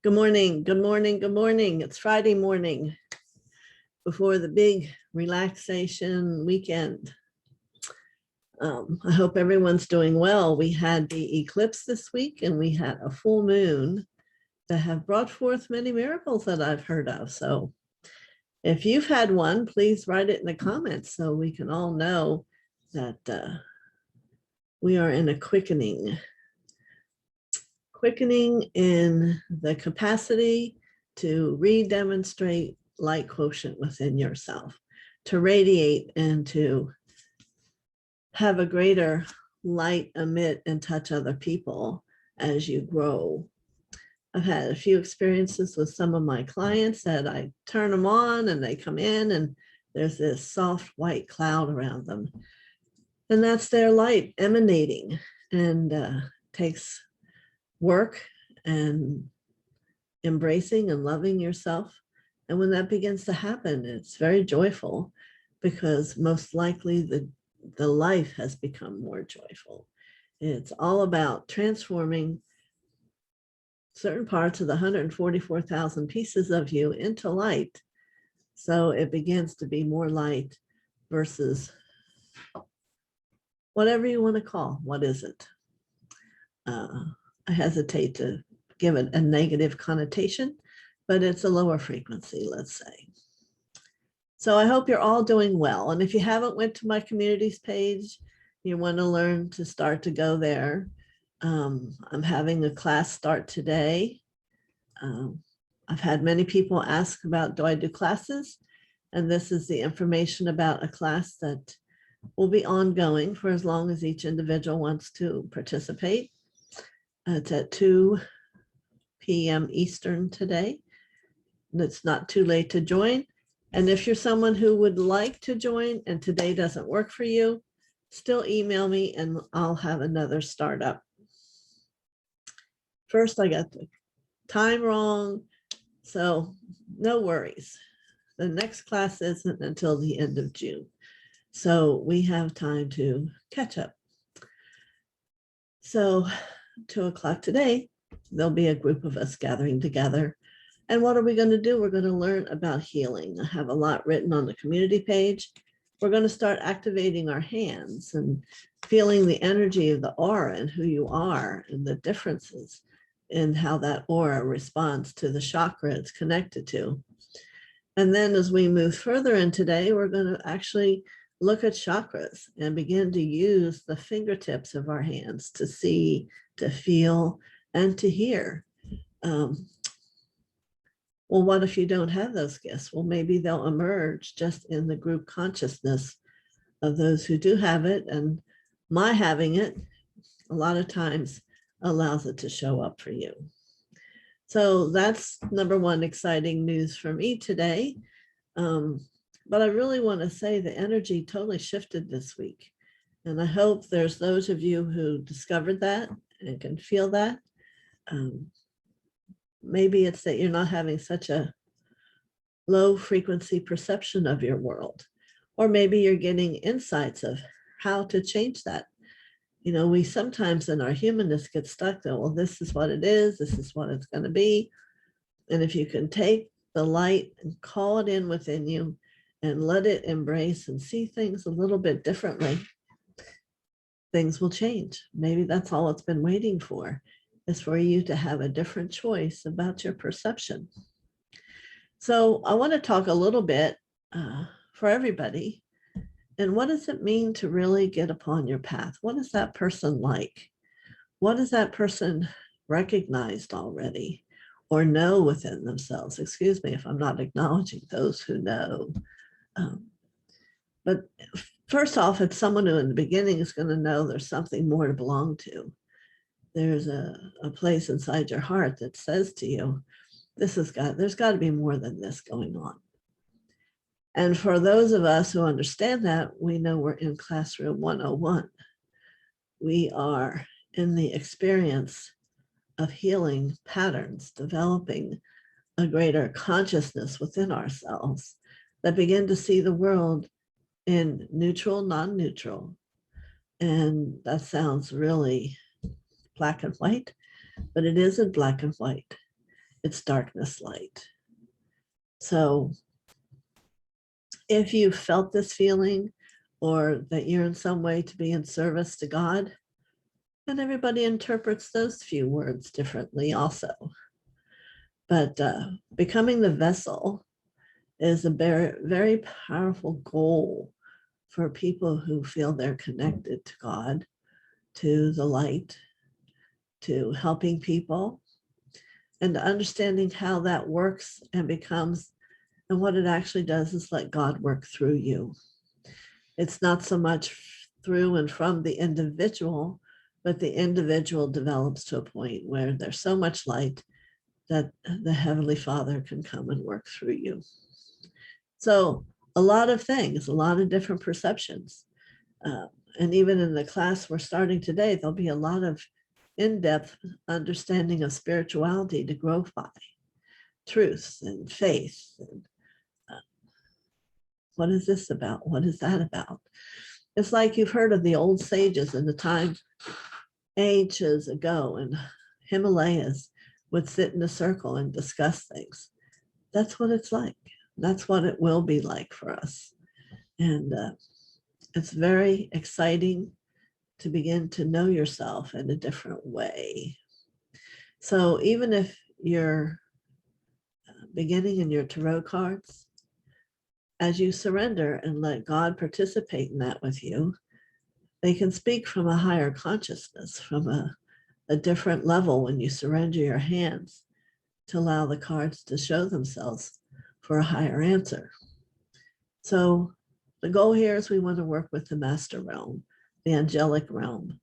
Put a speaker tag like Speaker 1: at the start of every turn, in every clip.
Speaker 1: Good morning, good morning, good morning. It's Friday morning before the big relaxation weekend. I hope everyone's doing well. We had the eclipse this week and we had a full moon that have brought forth many miracles that I've heard of. So if you've had one, please write it in the comments so we can all know that we are in a quickening in the capacity to re-demonstrate light quotient within yourself, to radiate and to have a greater light emit and touch other people as you grow. I've had a few experiences with some of my clients that I turn them on and they come in and there's this soft white cloud around them. And that's their light emanating, and takes work and embracing and loving yourself. And when that begins to happen, it's very joyful because most likely the life has become more joyful. It's all about transforming certain parts of the 144,000 pieces of you into light. So it begins to be more light versus whatever you want to call. What is it? I hesitate to give it a negative connotation, but it's a lower frequency, let's say. So I hope you're all doing well. And if you haven't went to my communities page, you want to learn to start to go there. I'm having a class start today. I've had many people ask about, do I do classes? And this is the information about a class that will be ongoing for as long as each individual wants to participate. It's at 2 p.m. Eastern today. And it's not too late to join. And if you're someone who would like to join and today doesn't work for you, still email me and I'll have another startup. First, I got the time wrong, so no worries. The next class isn't until the end of June. So we have time to catch up. So 2 o'clock today, there'll be a group of us gathering together. And what are we going to do? We're going to learn about healing. I have a lot written on the community page. We're going to start activating our hands and feeling the energy of the aura and who you are and the differences in how that aura responds to the chakra it's connected to. And then as we move further in today, we're going to actually look at chakras and begin to use the fingertips of our hands to see, to feel, and to hear. Well, what if you don't have those gifts? Well, maybe they'll emerge just in the group consciousness of those who do have it. And my having it, a lot of times, allows it to show up for you. So that's number one exciting news for me today. But I really want to say the energy totally shifted this week. And I hope there's those of you who discovered that and can feel that. Maybe it's that you're not having such a low frequency perception of your world, or maybe you're getting insights of how to change that. You know, we sometimes in our humanness get stuck there. Well, this is what it is. This is what it's going to be. And if you can take the light and call it in within you and let it embrace and see things a little bit differently, things will change. Maybe that's all it's been waiting for, is for you to have a different choice about your perception. So I want to talk a little bit for everybody. And what does it mean to really get upon your path? What is that person like? What is that person recognized already or know within themselves? Excuse me if I'm not acknowledging those who know. But first off, it's someone who in the beginning is going to know there's something more to belong to. There's a place inside your heart that says to you, there's got to be more than this going on. And for those of us who understand that, we know we're in classroom 101. We are in the experience of healing patterns, developing a greater consciousness within ourselves that begin to see the world in neutral, non-neutral. And that sounds really black and white, but it isn't black and white. it's darkness light. So if you felt this feeling, or that you're in some way to be in service to God, and everybody interprets those few words differently also. But becoming the vessel is a very, very powerful goal for people who feel they're connected to God, to the light, to helping people, and understanding how that works and becomes, and what it actually does is let God work through you. It's not so much through and from the individual, but the individual develops to a point where there's so much light that the Heavenly Father can come and work through you. So a lot of things, a lot of different perceptions. And even in the class we're starting today, there'll be a lot of in-depth understanding of spirituality to grow by, truths and faith. And what is this about? What is that about? It's like you've heard of the old sages in the time ages ago, and Himalayas would sit in a circle and discuss things. That's what it's like. That's what it will be like for us. And it's very exciting to begin to know yourself in a different way. So even if you're beginning in your tarot cards, as you surrender and let God participate in that with you, they can speak from a higher consciousness, from a different level when you surrender your hands to allow the cards to show themselves for a higher answer. So the goal here is we want to work with the master realm, the angelic realm,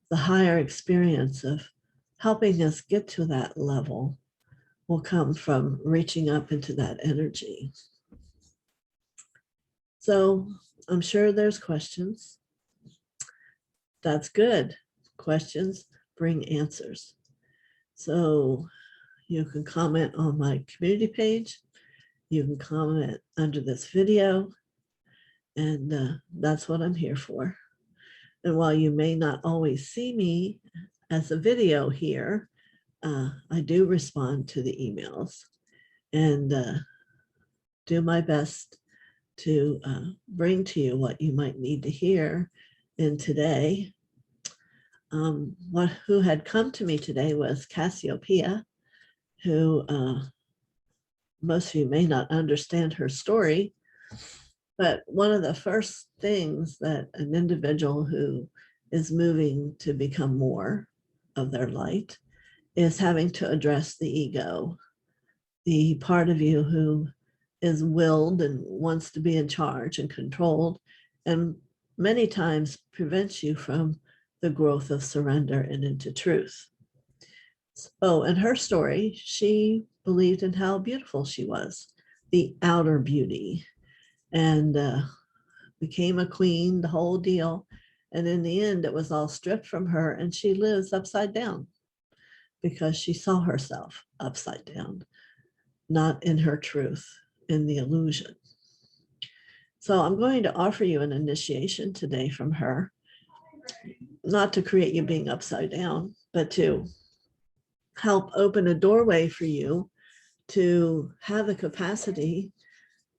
Speaker 1: the higher experience of helping us get to that level will come from reaching up into that energy. So I'm sure there's questions. That's good. Questions bring answers. So you can comment on my community page. You can comment under this video. And that's what I'm here for. And while you may not always see me as a video here, I do respond to the emails and do my best to bring to you what you might need to hear in today. Who had come to me today was Cassiopeia, who most of you may not understand her story, but one of the first things that an individual who is moving to become more of their light is having to address the ego, the part of you who is willed and wants to be in charge and controlled, and many times prevents you from the growth of surrender and into truth. So in her story, she believed in how beautiful she was, the outer beauty, and became a queen, the whole deal. And in the end, it was all stripped from her, and she lives upside down because she saw herself upside down, not in her truth, in the illusion. So I'm going to offer you an initiation today from her, not to create you being upside down, but to help open a doorway for you to have the capacity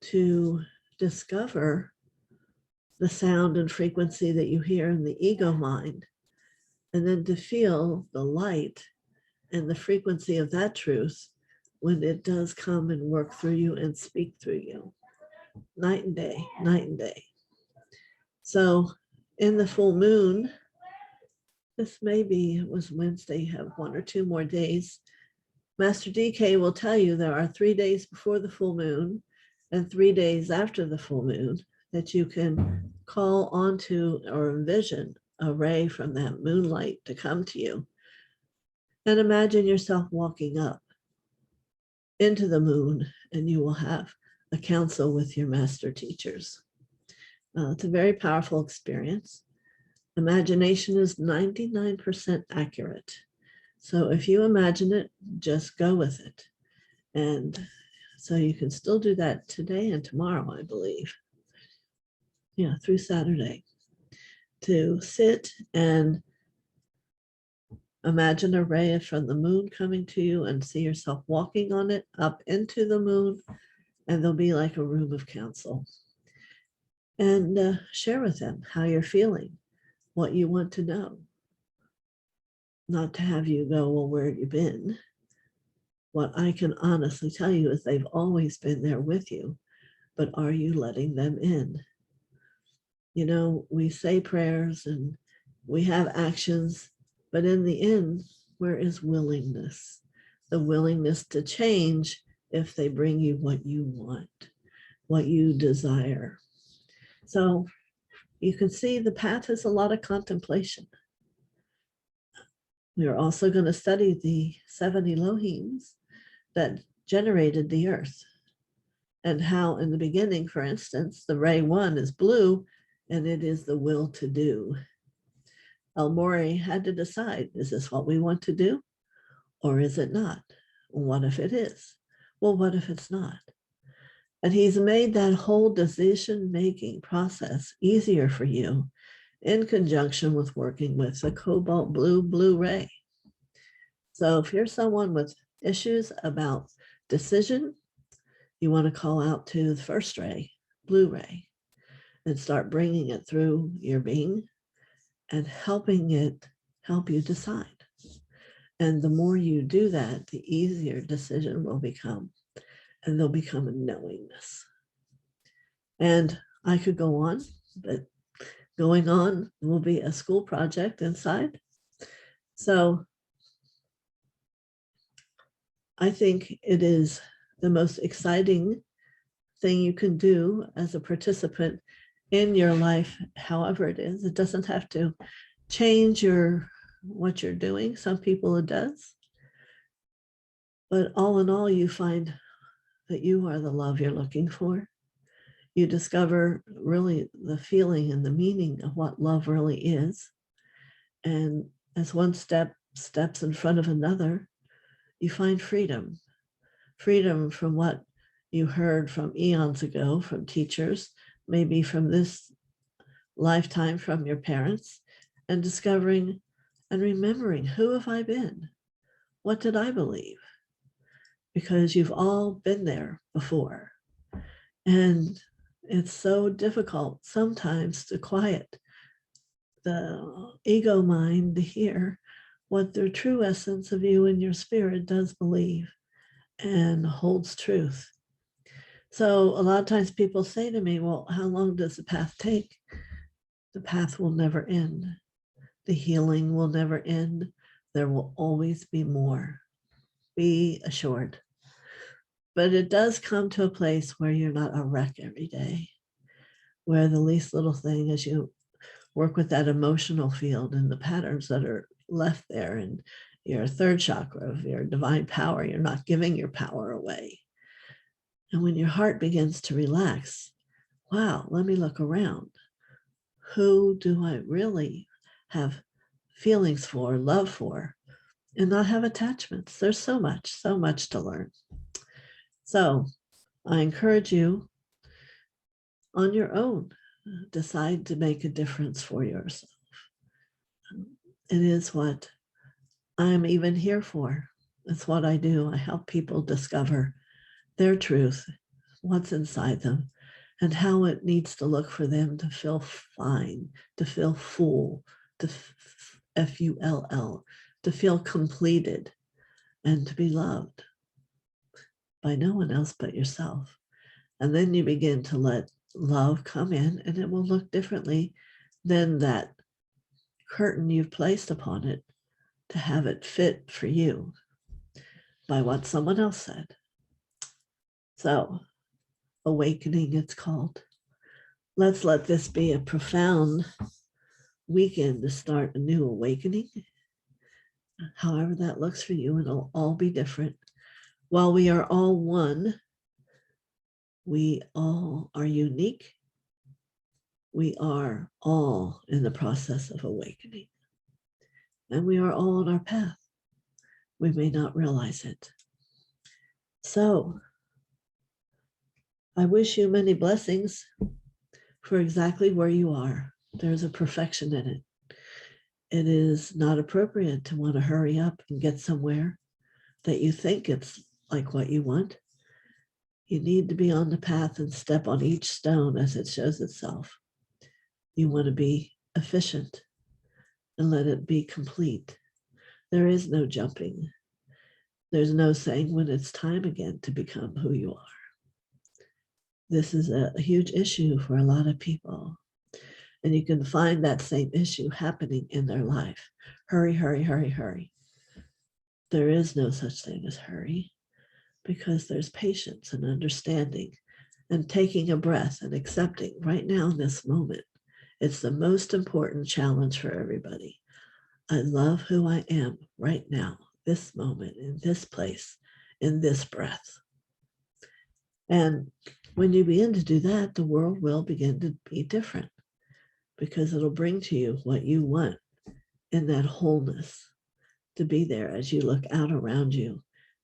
Speaker 1: to discover the sound and frequency that you hear in the ego mind, and then to feel the light and the frequency of that truth when it does come and work through you and speak through you. Night and day, night and day. So in the full moon, this maybe it was Wednesday, you have 1 or 2 more days. Master DK will tell you there are 3 days before the full moon and 3 days after the full moon that you can call onto or envision a ray from that moonlight to come to you. And imagine yourself walking up into the moon, and you will have a council with your master teachers. It's a very powerful experience. Imagination is 99% accurate. So if you imagine it, just go with it. And so you can still do that today and tomorrow, I believe. Yeah, through Saturday. To sit and Imagine a ray from the moon coming to you and see yourself walking on it up into the moon, and there'll be like a room of counsel. And share with them how you're feeling, what you want to know. Not to have you go, well, where have you been? What I can honestly tell you is they've always been there with you, but are you letting them in? You know, we say prayers and we have actions, but in the end, where is willingness? The willingness to change if they bring you what you want, what you desire. So you can see the path is a lot of contemplation. We're also going to study the 7 Elohims that generated the earth, and how in the beginning, for instance, the ray 1 is blue, and it is the will to do. El Morey had to decide, is this what we want to do, or is it not? What if it is? Well, what if it's not? And he's made that whole decision-making process easier for you in conjunction with working with the cobalt blue ray. So if you're someone with issues about decision, you want to call out to the first ray, blue ray, and start bringing it through your being and helping it help you decide. And the more you do that, the easier decision will become, and there'll become a knowingness. And I could go on, but going on will be a school project inside. So I think it is the most exciting thing you can do as a participant in your life, however it is. It doesn't have to change what you're doing. Some people it does. But all in all, you find that you are the love you're looking for. You discover really the feeling and the meaning of what love really is. And as one steps in front of another, you find freedom. Freedom from what you heard from eons ago, from teachers, maybe from this lifetime from your parents, and discovering and remembering, who have I been? What did I believe? Because you've all been there before. And it's so difficult sometimes to quiet the ego mind to hear what the true essence of you and your spirit does believe and holds truth. So a lot of times people say to me, well, how long does the path take? The path will never end. The healing will never end. There will always be more. Be assured. But it does come to a place where you're not a wreck every day, where the least little thing, as you work with that emotional field and the patterns that are left there in your third chakra of your divine power, you're not giving your power away. And when your heart begins to relax, wow, let me look around. Who do I really have feelings for, love for, and not have attachments? There's so much to learn. So I encourage you on your own, decide to make a difference for yourself. It is what I'm even here for. It's what I do. I help people discover their truth, what's inside them, and how it needs to look for them to feel fine, to feel full, to F-U-L-L, to feel completed, and to be loved by no one else but yourself. And then you begin to let love come in, and it will look differently than that curtain you've placed upon it to have it fit for you by what someone else said. So, awakening, it's called. Let's let this be a profound weekend to start a new awakening. However that looks for you, it'll all be different. While we are all one, we all are unique. We are all in the process of awakening. And we are all on our path. We may not realize it. So, I wish you many blessings for exactly where you are. There's a perfection in it. it is not appropriate to want to hurry up and get somewhere that you think it's like what you want. You need to be on the path and step on each stone as it shows itself. You want to be efficient and let it be complete. There is no jumping. There's no saying when it's time again to become who you are. This is a huge issue for a lot of people. And you can find that same issue happening in their life. Hurry, hurry, hurry, hurry. There is no such thing as hurry, because there's patience and understanding and taking a breath and accepting right now in this moment. It's the most important challenge for everybody. I love who I am right now, this moment, in this place, in this breath. And when you begin to do that, the world will begin to be different, because it'll bring to you what you want in that wholeness, to be there as you look out around you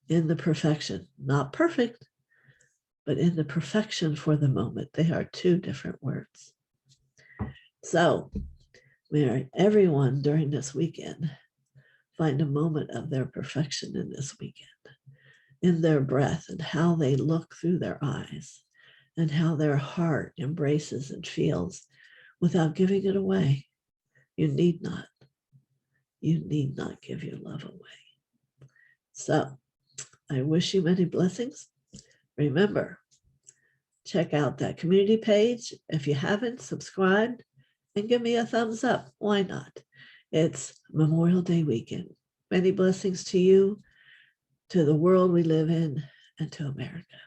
Speaker 1: in the perfection, not perfect, but in the perfection for the moment. They are two different words. So may everyone during this weekend find a moment of their perfection in this weekend, in their breath and how they look through their eyes and how their heart embraces and feels without giving it away. You need not. You need not give your love away. So I wish you many blessings. Remember, check out that community page. If you haven't, subscribed and give me a thumbs up. Why not? It's Memorial Day weekend. Many blessings to you, to the world we live in, and to America.